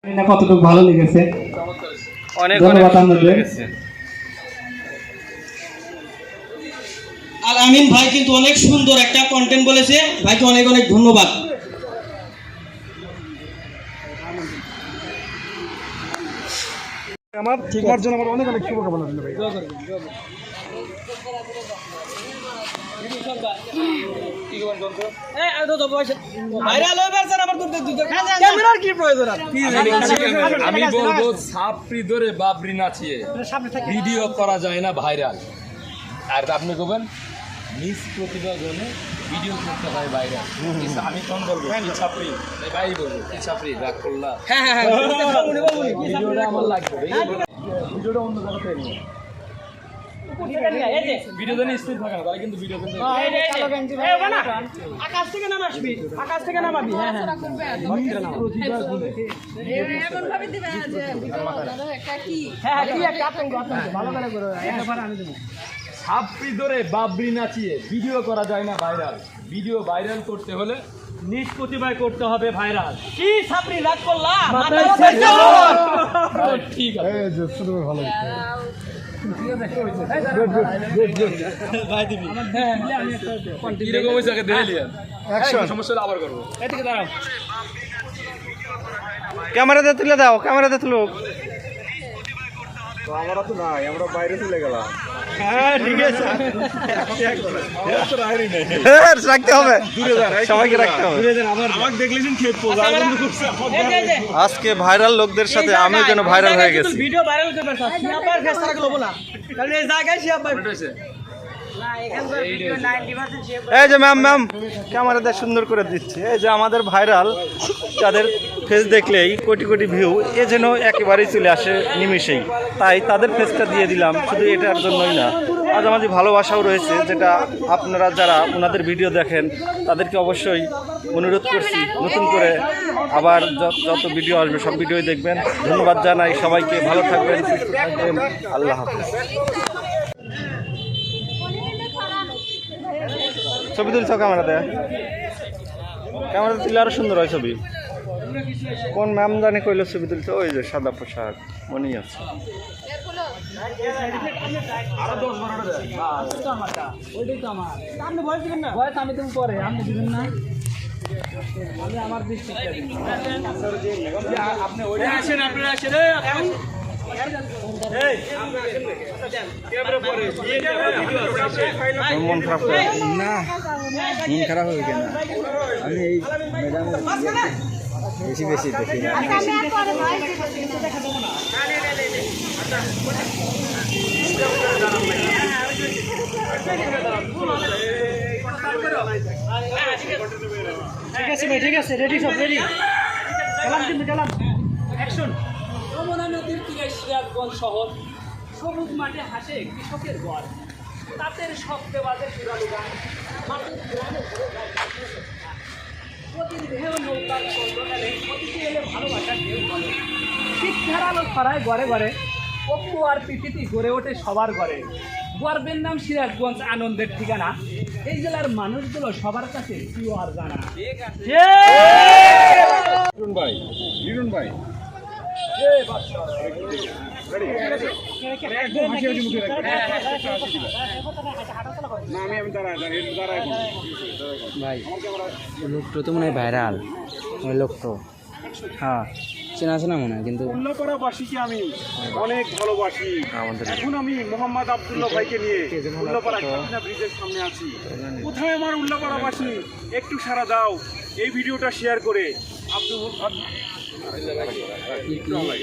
কতটুকু ভালো লেগেছে, অনেক ধন্যবাদ আপনাদের। আর আমিন ভাই কিন্তু অনেক সুন্দর একটা কন্টেন্ট বলেছে, ভাইকে অনেক অনেক ধন্যবাদ। তোমার জন্য আমার অনেক অনেক শুভকামনা রইল ভাই। আমি বলবো ছাপড়ি ধরে বাবরি নাচিয়ে ভিডিও করা যায় না ভাইরাল। আর আপনি বলবেন নিজ প্রতিভা গুণে ভিডিও করতে হয় ভাইরাল। আমি কোন বলবো ছাপড়ি ভাই বলবো ছাপড়ি রাগ করলাম। ভিডিওটা আমার লাগবে, ভিডিওটা অন্য জায়গাতে নিয়ে ভিডিও জানি স্থির থাকে না, তাই কিন্তু ভিডিও কিন্তু আকাশ থেকে নামাবি, আকাশ থেকে নামাবি। হ্যাঁ হ্যাঁ প্রতিভা গুণে এমন ভাবে দিবে যে দাদা একটা কি হ্যাঁ কি একটা ভালো করে করো, একবার আমি দেব। ছাপড়ি ধরে বাবরি নাচিয়ে ভিডিও করা যায় না ভাইরাল। ভিডিও ভাইরাল করতে হলে নিজ প্রতিভায় করতে হবে ভাইরাল। কি ছাপড়ি রাগ করলা, ঠিক আছে এই যে শুরু ভালো কিরকম হয়েছে আগে দেখে নিয়ে সমস্যা হলে আবার করবো। এদিকে দাঁড়াও, ক্যামেরাতে তুলে দাও, ক্যামেরাতে তুলো। আমরা তো নাই, আমরা বাইরে চলে গেলাম। হ্যাঁ ঠিক আছে, রাখতে হবে, সবাইকে রাখতে হবে। আমাকে দেখলেন খেয়ে আজকে ভাইরাল লোকদের সাথে আমিও যেন ভাইরাল হয়ে গেছি। ভিডিও ভাইরাল করতে পারছ, সিয়াবার ফেসটা রাখলো না, কারণ এই জায়গায় সিয়াবার এই যে ম্যাম ক্যামেরাতে সুন্দর করে দিচ্ছি। এই যে আমাদের ভাইরাল, তাদের ফেস দেখলেই কোটি কোটি ভিউ, এ যেন একেবারেই চলে আসে নিমেষেই। তাই তাদের ফেসটা দিয়ে দিলাম, শুধু এটার জন্যই না, মাঝামাঝি ভালোবাসাও রয়েছে, যেটা আপনারা যারা ওনাদের ভিডিও দেখেন তাদেরকে অবশ্যই অনুরোধ করছি নতুন করে আবার যত ভিডিও আসবে সব ভিডিওই দেখবেন। ধন্যবাদ জানাই সবাইকে, ভালো থাকবেন, সুস্থ থাকবেন, আল্লাহ হাফেজ। ছবি তুলছ ক্যামেরাতে, ক্যামেরাতে তুললে আরো সুন্দর হয় ছবি। কোন ম্যাম জানি কইলো ছবি তুলছে, ওই যে সাদা পোশাক মনে আছে। আমি তুমি পরে আমি দিবেন না, আমি আমার ডিস্ট্রিক্ট আপনি ওই আসেন, আপনারা আসেন, মন খারাপ করে না, মন খারাপ হবে কেন? আমি এই ম্যাডাম বেশি বেশি দেখি না। ঠিক আছে ভাই, ঠিক আছে, রেডি, সব রেডি, গেলাম কিন্তু গেলাম, অ্যাকশন। যমুনা নদীর তীরে সিরাজগঞ্জ শহর, সবুজ মাঠে হাসে কৃষকের ঘর, তাদের শব্দে বাজে সুরালু গান, মাটির গ্রামে ঘুরে যায় প্রতিদিন ঢেউ নৌকার চন্দ্রকালে, অতিথি এলে ভালোবাসার ঢেউ বলে, শিক্ষার আলো ছড়ায় ঘরে ঘরে, অপু আর পিপিতি গড়ে ওঠে সবার ঘরে। গর্বের নাম সিরাজগঞ্জ, আনন্দের ঠিকানা, এই জেলার মানুষগুলো সবার কাছে প্রিয় আর জানা। লিটন ভাই ভাই লোকটা তো মনে হয় ভাইরাল, ওই লোকটা হ্যাঁ চেনা আছে না মনে হয়, কিন্তু উল্লাপাড়াবাসীকে আমি অনেক ভালোবাসি। এখন আমি মোহাম্মদ আব্দুল্লাহ ভাইকে নিয়ে উল্লাপাড়া খাদিনা ব্রিজের সামনে আছি। কোথায় আমার উল্লাপাড়াবাসী, একটু সাড়া দাও এই ভিডিওটা শেয়ার করে।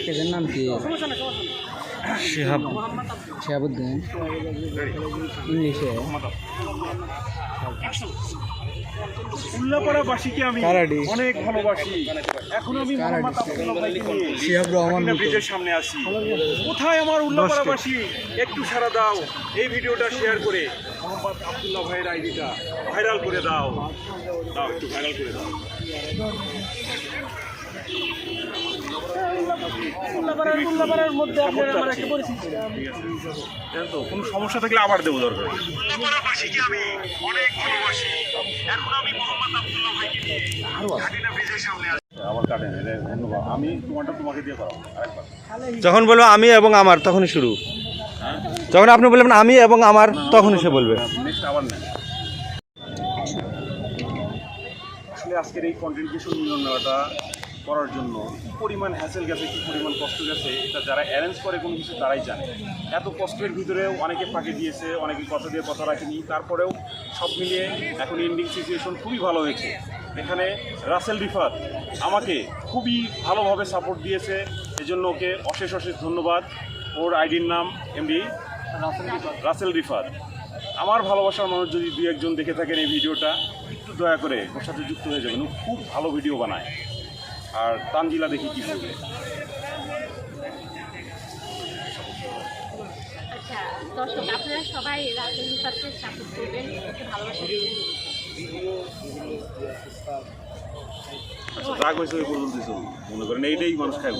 এদের নাম কি? শিহাবুদ্দিন, ইংলিশে। উল্লাপাড়াবাসীকে আমি অনেক ভালোবাসি। এখন আমি মোহাম্মদ আব্দুল্লাহ ভাইকে নিয়ে খাদিনা ব্রিজের সামনে আছি। কোথায় আমার উল্লাপাড়াবাসী, একটু সাড়া দাও এই ভিডিওটা শেয়ার করে মোহাম্মদ আব্দুল্লাহ ভাইয়ের আইডিটা ভাইরাল করে দাও, একটু ভাইরাল করে দাও। উল্লাপাড়ার মধ্যে আপনার আমার একটা পরিচিতি, কোনো সমস্যা থাকলে আবার দেবো দরকার। আমি অনেক ভালোবাসি। এখন আমি মোহাম্মদ আব্দুল্লাহ ভাইকে নিয়ে খাদিনা ব্রিজের সামনে আছি। আবার কাটেন, এটা ধন্যবাদ। আমি তোমারটা তোমাকে দিয়ে করাবো আরেকবার। যখন বলবো আমি এবং আমার তখনই শুরু, যখন আপনি বলবেন আমি এবং আমার তখনই সে বলবে। নেক্সট আবার নেন। আসলে আজকের এই কন্টেন্ট ক্রিয়েশন ইউনিয়ন নেওয়াটা করার জন্য কী পরিমাণ হ্যাসেল গেছে, কী পরিমাণ কষ্ট গেছে, এটা যারা অ্যারেঞ্জ করে কোনো কিছু তারাই জানে। এত কষ্টের ভিতরেও অনেকে ফাঁকি দিয়েছে, অনেকে কথা দিয়ে কথা রাখেনি, তারপরেও সব মিলিয়ে এখন এন্ডিং সিচুয়েশন খুবই ভালো হয়েছে। এখানে রাসেল রিফাত আমাকে খুবই ভালোভাবে সাপোর্ট দিয়েছে, এজন্য ওকে অশেষ অশেষ ধন্যবাদ। ওর আইডির নাম এমডি রাসেল রিফাত। আমার ভালোবাসার মানুষ যদি দুই একজন দেখে থাকেন এই ভিডিওটা, একটু দয়া করে ওর সাথে যুক্ত হয়ে যাবেন। ও খুব ভালো ভিডিও বানায়। আর তানজিলা দেখি কি বলবে। আচ্ছা দর্শক, আপনারা সবাই রাসেল রিফাতকে সাপোর্ট করবেন, ওকে ভালোবাসা দিবেন। আচ্ছা রাগ হয়েছে ওই পর্যন্ত মনে করেন এইটাই মানুষ খায়।